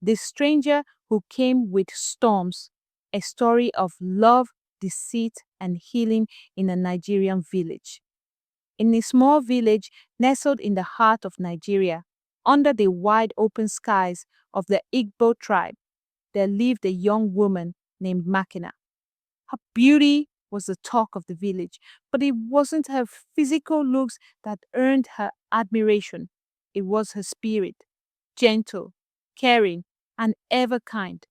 The Stranger Who Came with Storms, a story of love, deceit, and healing in a Nigerian village. In a small village nestled in the heart of Nigeria, under the wide open skies of the Igbo tribe, there lived a young woman named Makena. Her beauty was the talk of the village, but it wasn't her physical looks that earned her admiration. It was her spirit, gentle, caring, and ever kind.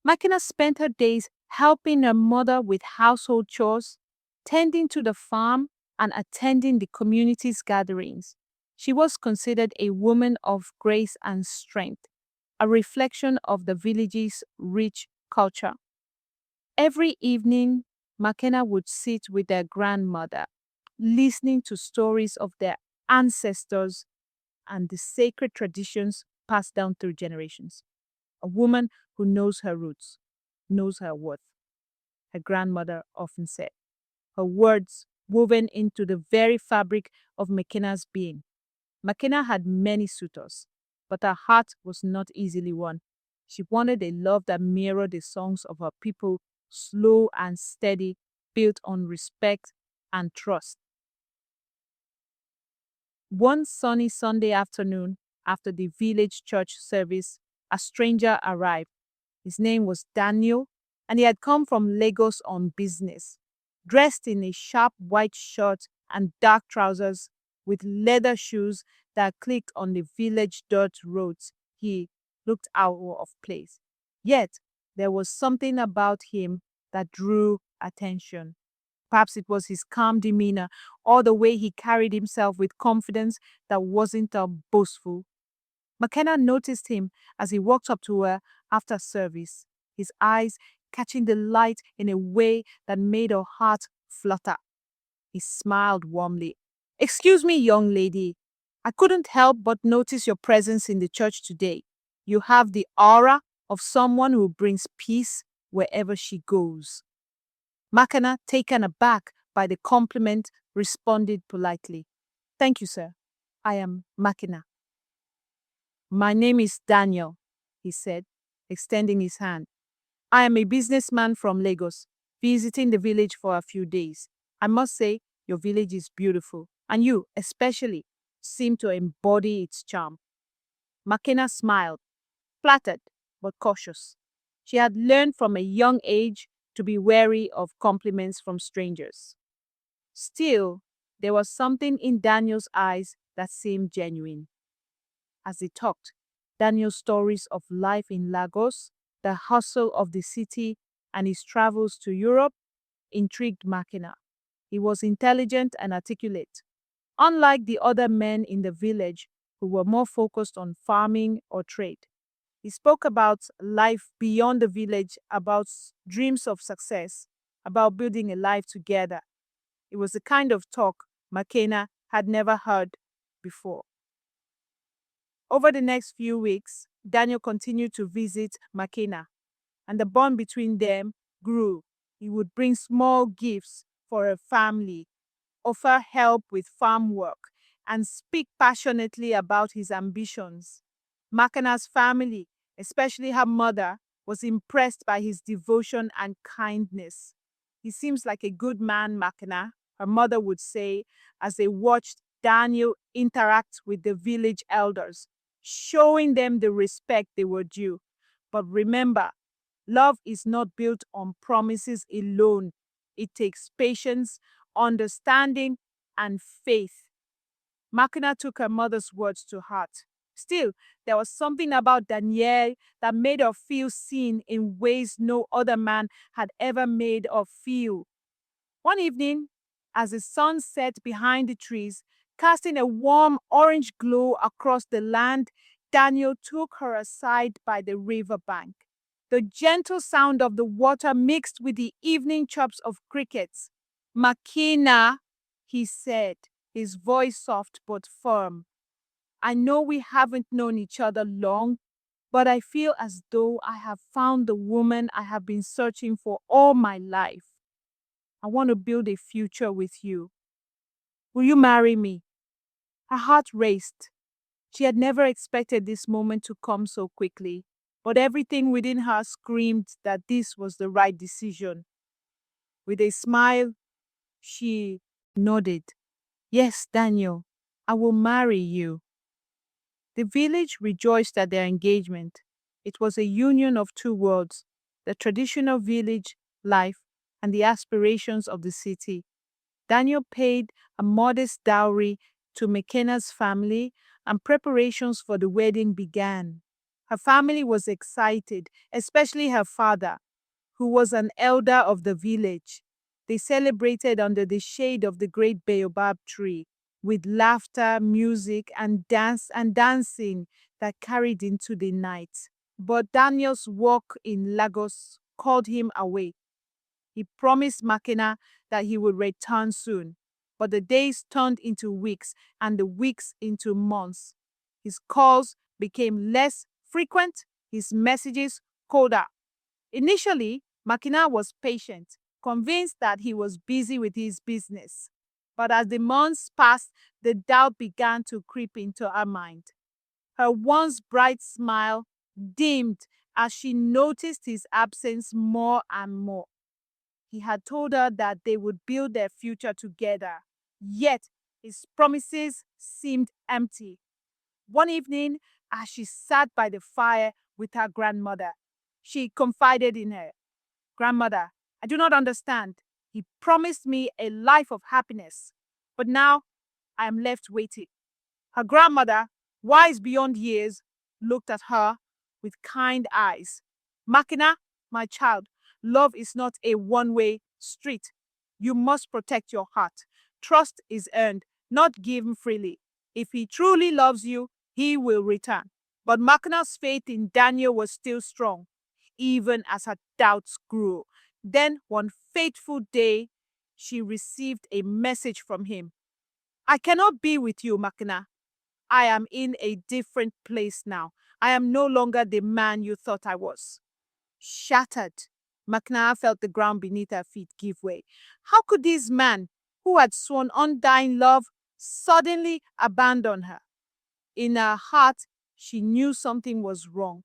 Makena spent her days helping her mother with household chores, tending to the farm, and attending the community's gatherings. She was considered a woman of grace and strength, a reflection of the village's rich culture. Every evening, Makena would sit with their grandmother, listening to stories of their ancestors and the sacred traditions passed down through generations. A woman who knows her roots, knows her worth, her grandmother often said. Her words woven into the very fabric of Makena's being. Makena had many suitors, but her heart was not easily won. She wanted a love that mirrored the songs of her people, slow and steady, built on respect and trust. One sunny Sunday afternoon, after the village church service, a stranger arrived. His name was Daniel, and he had come from Lagos on business. Dressed in a sharp white shirt and dark trousers with leather shoes that clicked on the village dirt roads, he looked out of place. Yet, there was something about him that drew attention. Perhaps it was his calm demeanor or the way he carried himself with confidence that wasn't boastful. McKenna noticed him as he walked up to her after service, his eyes catching the light in a way that made her heart flutter. He smiled warmly. "Excuse me, young lady. I couldn't help but notice your presence in the church today. You have the aura of someone who brings peace wherever she goes." Makana, taken aback by the compliment, responded politely. "Thank you, sir. I am Makena." "My name is Daniel," he said, extending his hand. "I am a businessman from Lagos, visiting the village for a few days. I must say, your village is beautiful, and you, especially, seem to embody its charm." Makena smiled, flattered but cautious. She had learned from a young age to be wary of compliments from strangers. Still, there was something in Daniel's eyes that seemed genuine. As they talked, Daniel's stories of life in Lagos, the hustle of the city, and his travels to Europe intrigued Makena. He was intelligent and articulate, unlike the other men in the village who were more focused on farming or trade. He spoke about life beyond the village, about dreams of success, about building a life together. It was the kind of talk Makena had never heard before. Over the next few weeks, Daniel continued to visit Makena, and the bond between them grew. He would bring small gifts for her family, offer help with farm work, and speak passionately about his ambitions. Makena's family, especially her mother, was impressed by his devotion and kindness. "He seems like a good man, Makena," her mother would say as they watched Daniel interact with the village elders, showing them the respect they were due. But remember, love is not built on promises alone. It takes patience, understanding, and faith. Makena took her mother's words to heart. Still, there was something about Danielle that made her feel seen in ways no other man had ever made her feel. One evening, as the sun set behind the trees, casting a warm orange glow across the land, Daniel took her aside by the river bank. The gentle sound of the water mixed with the evening chirps of crickets. "Makena," he said, his voice soft but firm. "I know we haven't known each other long, but I feel as though I have found the woman I have been searching for all my life. I want to build a future with you. Will you marry me?" Her heart raced. She had never expected this moment to come so quickly. but everything within her screamed that this was the right decision. With a smile, she nodded. Yes, Daniel, I will marry you. The village rejoiced at their engagement. It was a union of two worlds, the traditional village life and the aspirations of the city. Daniel paid a modest dowry to Makena's family, and preparations for the wedding began. Her family was excited, especially her father, who was an elder of the village. They celebrated under the shade of the great baobab tree, with laughter, music, and dancing that carried into the night. But Daniel's work in Lagos called him away. He promised Makena that he would return soon, but the days turned into weeks and the weeks into months. His calls became less frequent, his messages colder. Initially, Makena was patient, convinced that he was busy with his business. But as the months passed, the doubt began to creep into her mind. Her once bright smile dimmed as she noticed his absence more and more. He had told her that they would build their future together, yet his promises seemed empty. One evening, as she sat by the fire with her grandmother, she confided in her. Grandmother, I do not understand. He promised me a life of happiness, but now I am left waiting. Her grandmother, wise beyond years, looked at her with kind eyes. Makina, my child, love is not a one-way street. You must protect your heart. Trust is earned, not given freely. If he truly loves you, he will return. But Makina's faith in Daniel was still strong, even as her doubts grew. Then, one fateful day, she received a message from him. I cannot be with you, Makina. I am in a different place now. I am no longer the man you thought I was. Shattered, Makina felt the ground beneath her feet give way. How could this man, who had sworn undying love, suddenly abandon her? In her heart, she knew something was wrong,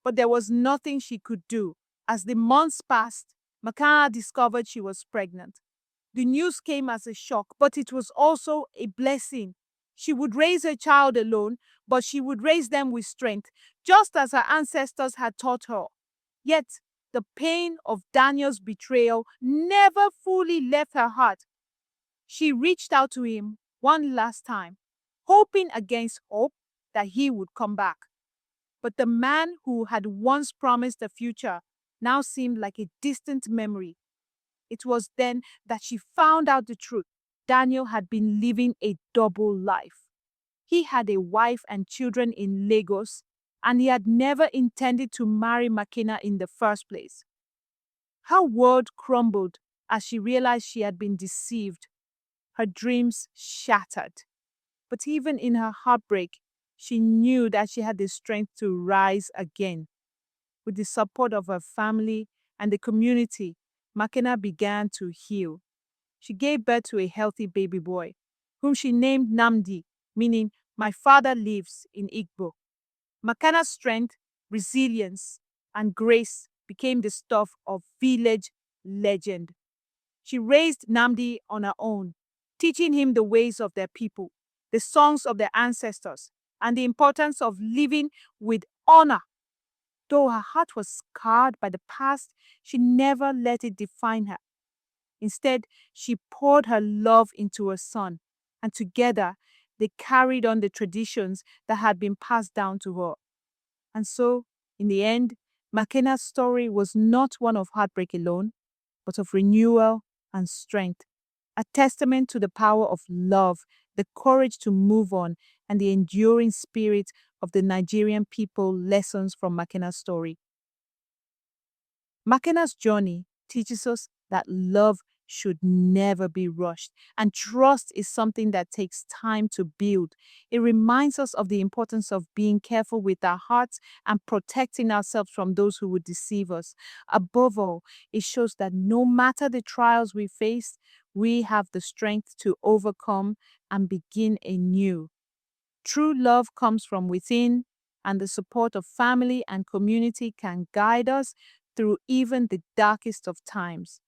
but there was nothing she could do. As the months passed, Makina discovered she was pregnant. The news came as a shock, but it was also a blessing. She would raise her child alone, but she would raise them with strength, just as her ancestors had taught her. Yet, the pain of Daniel's betrayal never fully left her heart. She reached out to him one last time, hoping against hope that he would come back. But the man who had once promised a future now seemed like a distant memory. It was then that she found out the truth. Daniel had been living a double life. He had a wife and children in Lagos, and he had never intended to marry Makena in the first place. Her world crumbled as she realized she had been deceived. Her dreams shattered. But even in her heartbreak, she knew that she had the strength to rise again. With the support of her family and the community, Makena began to heal. She gave birth to a healthy baby boy, whom she named Namdi, meaning my father lives in Igbo. Makena's strength, resilience, and grace became the stuff of village legend. She raised Namdi on her own, teaching him the ways of their people, the songs of their ancestors, and the importance of living with honor. Though her heart was scarred by the past, she never let it define her. Instead, she poured her love into her son, and together they carried on the traditions that had been passed down to her. And so, in the end, Makena's story was not one of heartbreak alone, but of renewal and strength, a testament to the power of love, the courage to move on, and the enduring spirit of the Nigerian people. Lessons from Makena's story. Makena's journey teaches us that love should never be rushed, and trust is something that takes time to build. It reminds us of the importance of being careful with our hearts and protecting ourselves from those who would deceive us. Above all, it shows that no matter the trials we face, we have the strength to overcome and begin anew. True love comes from within and the support of family and community can guide us through even the darkest of times.